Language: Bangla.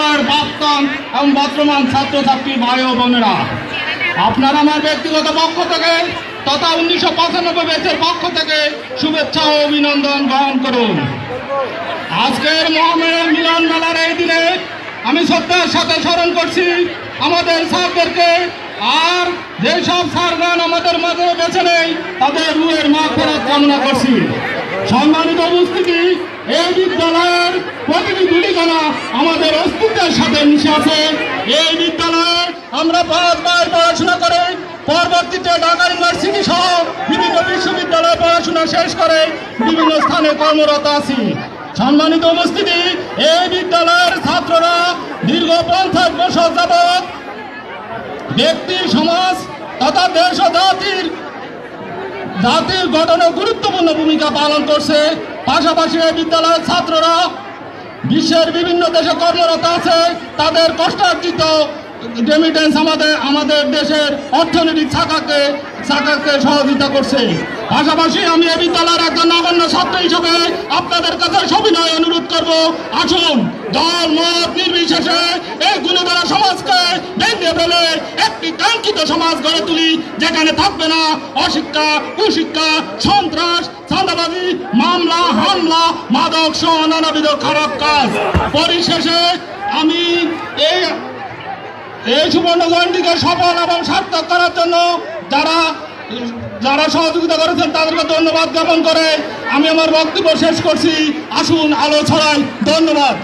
বিশ্ববিদ্যালয়ের প্রাক্তন এবং বর্তমান ছাত্রছাত্রী ভাই ও বোনেরা, আপনারা আমার ব্যক্তিগত পক্ষ থেকে তথা 1995 ব্যাচের পক্ষ থেকে শুভেচ্ছা ও অভিনন্দন গ্রহণ করুন। আজকের মহামেলার মিলন মেলার এই দিনে আমি শ্রদ্ধার সাথে স্মরণ করছি আমাদের স্যারদেরকে, আর যেসব স্যারগণ আমাদের মাঝে বেছে নেই তাদের রুহের মাগফিরাত কামনা করছি। সম্মানিত উপস্থিতি, এই বিদ্যালয়ের প্রতিটি গুলিখানা আমাদের অস্তিত্বের সাথে মিশে আছে। এই বিদ্যালয়ে আমরা 5 বার পড়াশোনা করে পরবর্তীতে ঢাকা ইউনিভার্সিটি সহ বিভিন্ন বিশ্ববিদ্যালয়ে পড়াশোনা শেষ করে বিভিন্ন স্থানে কর্মরত আছি। সম্মানিত উপস্থিতি, এই বিদ্যালয়ের ছাত্ররা দীর্ঘ 50 বছর যাবৎ ব্যক্তি, সমাজ তথা দেশ ও জাতির গঠনে গুরুত্বপূর্ণ ভূমিকা পালন করছে। পাশাপাশি এই বিদ্যালয়ের ছাত্ররা বিশ্বের বিভিন্ন দেশে কর্মরত আছে। তাদের কষ্টার্জিত রেমিটেন্স আমাদের দেশের অর্থনৈতিক শাখাকে সহযোগিতা করছে। পাশাপাশি আমি এই বিদ্যালয়ের একজন নগণ্য ছাত্র হিসেবে আপনাদের কাছে সবিনয় অনুরোধ করব, আসুন দল মত নির্বিশেষে এই গুণধরা সমাজকে ভেঙে ফেলে একটি কাঙ্ক্ষিত সমাজ গড়ে তুলি, যেখানে থাকবে না অশিক্ষা, কুশিক্ষা, সন্ত্রাস, চাঁদাবাজি, মামলা, হামলা, মাদক সহ নানাবিধ খারাপ কাজ। পরিশেষে আমি এই সুবর্ণজয়ন্তীকে সফল এবং সার্থক করার জন্য যারা সহযোগিতা করেছেন তাদেরকে ধন্যবাদ জ্ঞাপন করে আমি আমার বক্তব্য শেষ করছি। আসুন আলো ছড়াই। ধন্যবাদ।